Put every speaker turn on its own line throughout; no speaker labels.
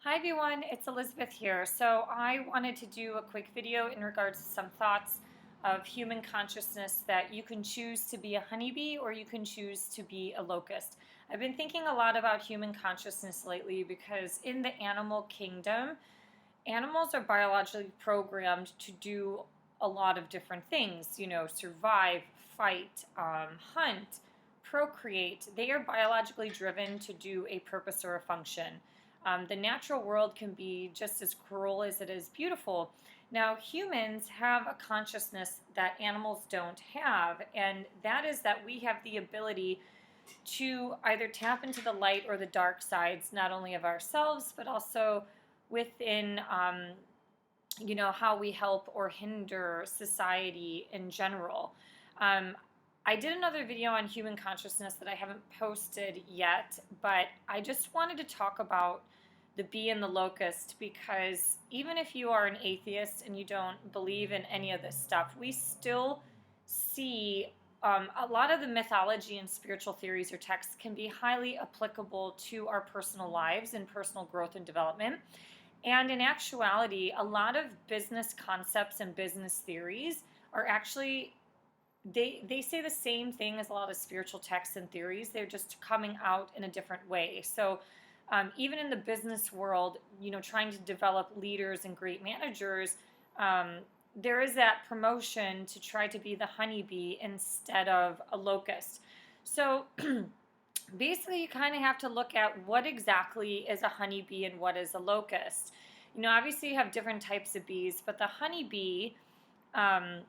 Hi everyone, it's Elizabeth here. So I wanted to do a quick video in regards to some thoughts of human consciousness that you can choose to be a honeybee or you can choose to be a locust. I've been thinking a lot about human consciousness lately because in the animal kingdom, animals are biologically programmed to do a lot of different things, survive, fight, hunt, procreate. They are biologically driven to do a purpose or a function. The natural world can be just as cruel as it is beautiful. Now, humans have a consciousness that animals don't have, and that is that we have the ability to either tap into the light or the dark sides, not only of ourselves, but also within, how we help or hinder society in general. Um, I did another video on human consciousness that I haven't posted yet, but I just wanted to talk about the bee and the locust because even if you are an atheist and you don't believe in any of this stuff, we still see a lot of the mythology and spiritual theories or texts can be highly applicable to our personal lives and personal growth and development. And in actuality, a lot of business concepts and business theories are actually they say the same thing as a lot of spiritual texts and theories. They're just coming out in a different way. So even in the business world, trying to develop leaders and great managers, there is that promotion to try to be the honeybee instead of a locust. So basically, you kind of have to look at what exactly is a honeybee and what is a locust. Obviously, you have different types of bees, but the honeybee, um,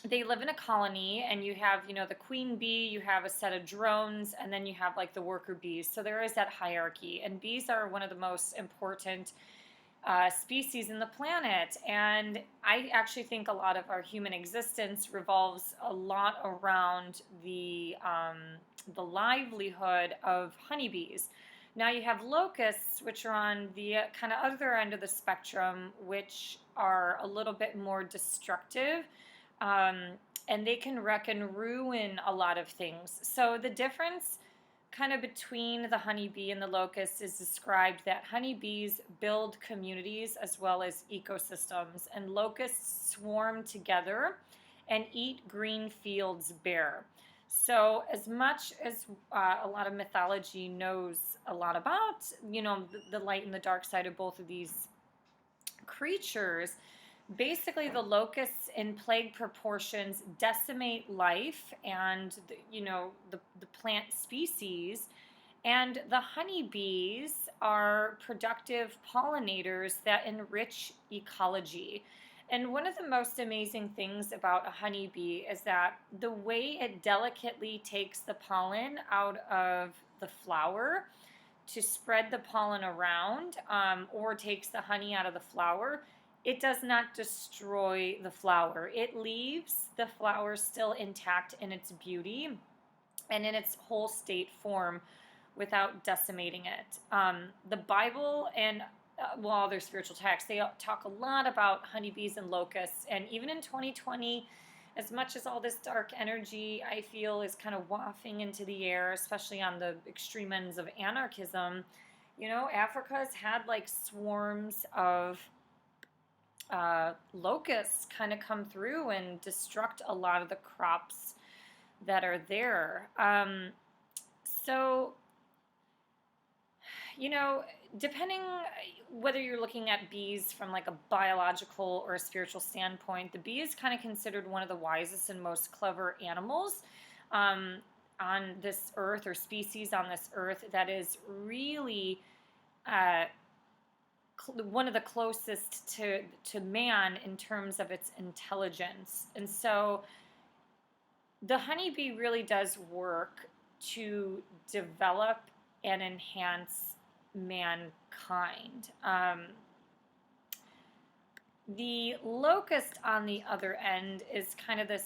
they live in a colony, and you have, the queen bee, you have a set of drones, and then you have like the worker bees. So there is that hierarchy, and bees are one of the most important species in the planet. And I actually think a lot of our human existence revolves a lot around the livelihood of honeybees. Now you have locusts, which are on the kind of other end of the spectrum, which are a little bit more destructive. Um, and they can wreck and ruin a lot of things. So the difference kind of between the honeybee and the locust is described that honeybees build communities as well as ecosystems, and locusts swarm together and eat green fields bare. So, as much as a lot of mythology knows a lot about, the light and the dark side of both of these creatures, basically the locusts in plague proportions decimate life and the plant species, and the honeybees are productive pollinators that enrich ecology. And one of the most amazing things about a honeybee is that the way it delicately takes the pollen out of the flower to spread the pollen around, or takes the honey out of the flower, it does not destroy the flower. It leaves the flower still intact in its beauty and in its whole state form without decimating it. The Bible and other spiritual texts, they talk a lot about honeybees and locusts. And even in 2020, as much as all this dark energy I feel is kind of wafting into the air, especially on the extreme ends of anarchism, Africa's had like swarms of locusts kind of come through and destruct a lot of the crops that are there. So, depending whether you're looking at bees from like a biological or a spiritual standpoint, the bee is kind of considered one of the wisest and most clever animals um, on this earth, or species on this earth, that is really uh, one of the closest to man in terms of its intelligence. And so the honeybee really does work to develop and enhance mankind. The locust, on the other end, is kind of this,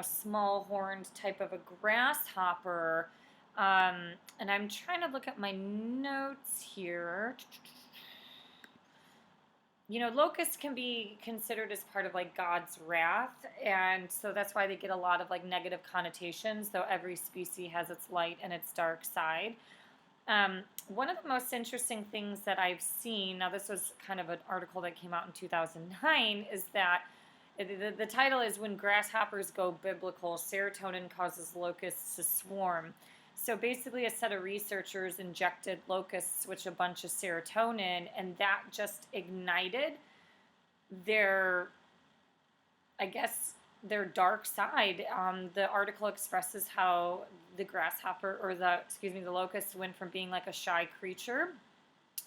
small horned type of a grasshopper. And I'm trying to look at my notes here. Locusts can be considered as part of like God's wrath, and so that's why they get a lot of like negative connotations, though every species has its light and its dark side. One of the most interesting things that I've seen, now this was kind of an article that came out in 2009, is that the title is When Grasshoppers Go Biblical, Serotonin Causes Locusts to Swarm. So basically a set of researchers injected locusts with a bunch of serotonin, and that just ignited their, I guess, their dark side. The article expresses how the grasshopper, or the locust went from being like a shy creature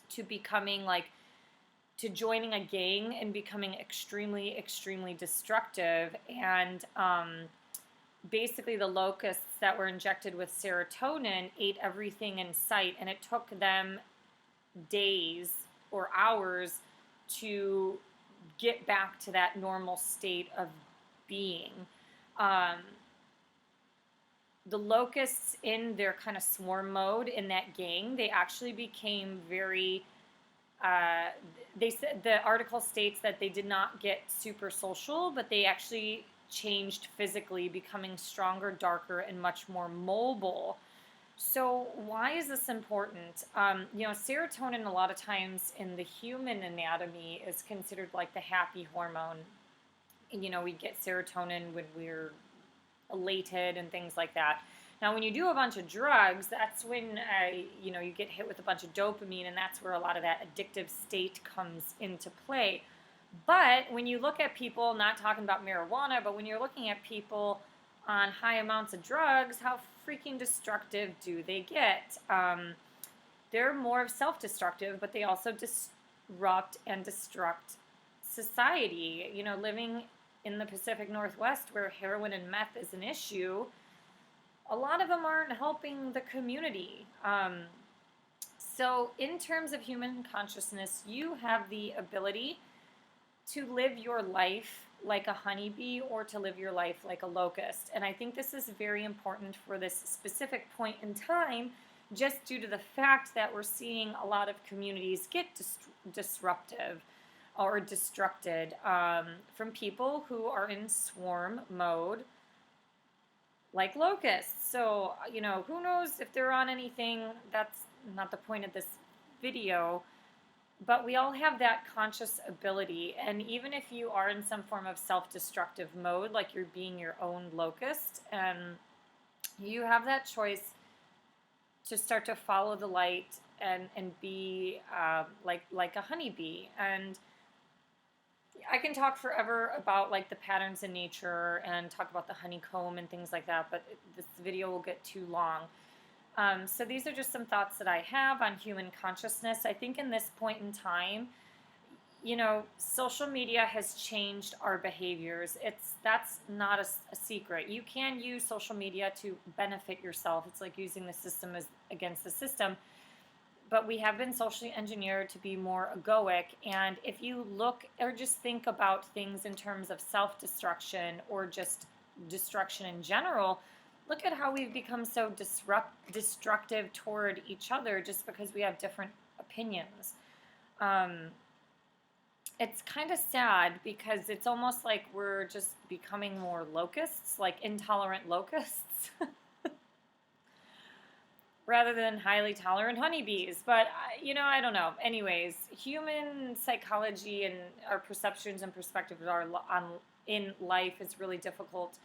to becoming to joining a gang and becoming extremely, extremely destructive. And basically the locusts that were injected with serotonin ate everything in sight, and it took them days or hours to get back to that normal state of being. The locusts in their kind of swarm mode in that gang, they actually became very, they said, the article states that they did not get super social, but they actually changed physically, becoming stronger, darker, and much more mobile. So why is this important? Serotonin a lot of times in the human anatomy is considered like the happy hormone. We get serotonin when we're elated and things like that. Now, when you do a bunch of drugs, that's when, you get hit with a bunch of dopamine, and that's where a lot of that addictive state comes into play. But when you look at people, not talking about marijuana, but when you're looking at people on high amounts of drugs, how freaking destructive do they get? They're more self-destructive, but they also disrupt and destruct society. Living in the Pacific Northwest where heroin and meth is an issue, a lot of them aren't helping the community. So in terms of human consciousness, you have the ability to live your life like a honeybee or to live your life like a locust. And I think this is very important for this specific point in time, just due to the fact that we're seeing a lot of communities get disruptive or destructed from people who are in swarm mode like locusts. So, who knows if they're on anything. That's not the point of this video. But we all have that conscious ability, and even if you are in some form of self-destructive mode, like you're being your own locust, and you have that choice to start to follow the light and be like a honeybee. And I can talk forever about the patterns in nature and talk about the honeycomb and things like that, but this video will get too long. So these are just some thoughts that I have on human consciousness. I think in this point in time, social media has changed our behaviors. That's not a secret. You can use social media to benefit yourself. It's like using the system against the system. But we have been socially engineered to be more egoic. And if you look or just think about things in terms of self-destruction or just destruction in general, look at how we've become so destructive toward each other just because we have different opinions. It's kind of sad because it's almost like we're just becoming more locusts, like intolerant locusts, rather than highly tolerant honeybees. But, I don't know. Anyways, human psychology and our perceptions and perspectives in life is really difficult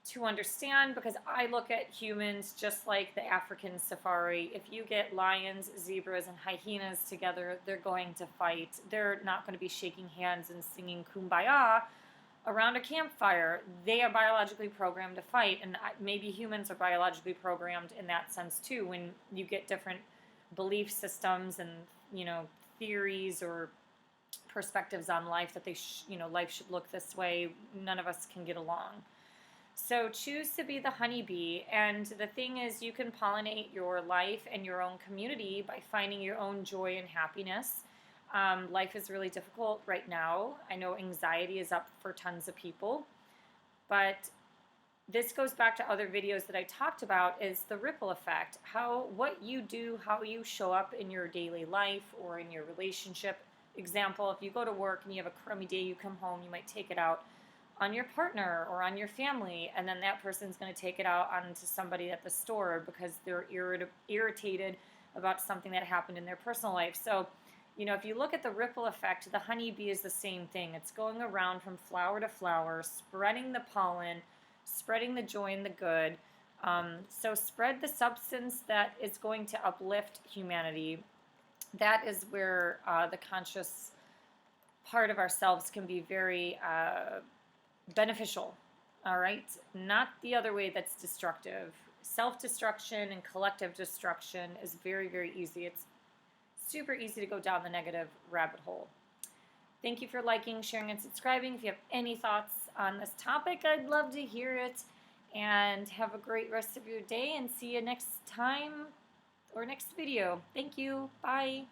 to understand, because I look at humans just like the African safari. If you get lions, zebras, and hyenas together, they're going to fight. They're not going to be shaking hands and singing Kumbaya around a campfire. They are biologically programmed to fight, and maybe humans are biologically programmed in that sense too. When you get different belief systems and theories or perspectives on life that life should look this way, none of us can get along. So choose to be the honeybee, and the thing is, you can pollinate your life and your own community by finding your own joy and happiness. Life is really difficult right now. I know anxiety is up for tons of people, but this goes back to other videos that I talked about, is the ripple effect. What you do, how you show up in your daily life or in your relationship. Example, if you go to work and you have a crummy day, you come home, you might take it out on your partner or on your family, and then that person's going to take it out onto somebody at the store because they're irritated about something that happened in their personal life. So, you know, if you look at the ripple effect, the honeybee is the same thing. It's going around from flower to flower, spreading the pollen, spreading the joy and the good. So spread the substance that is going to uplift humanity. That is where the conscious part of ourselves can be very beneficial. All right, not the other way that's destructive. Self-destruction and collective destruction is very, very easy. It's super easy to go down the negative rabbit hole. Thank you for liking, sharing, and subscribing. If you have any thoughts on this topic, I'd love to hear it. And have a great rest of your day, and see you next time or next video. Thank you. Bye.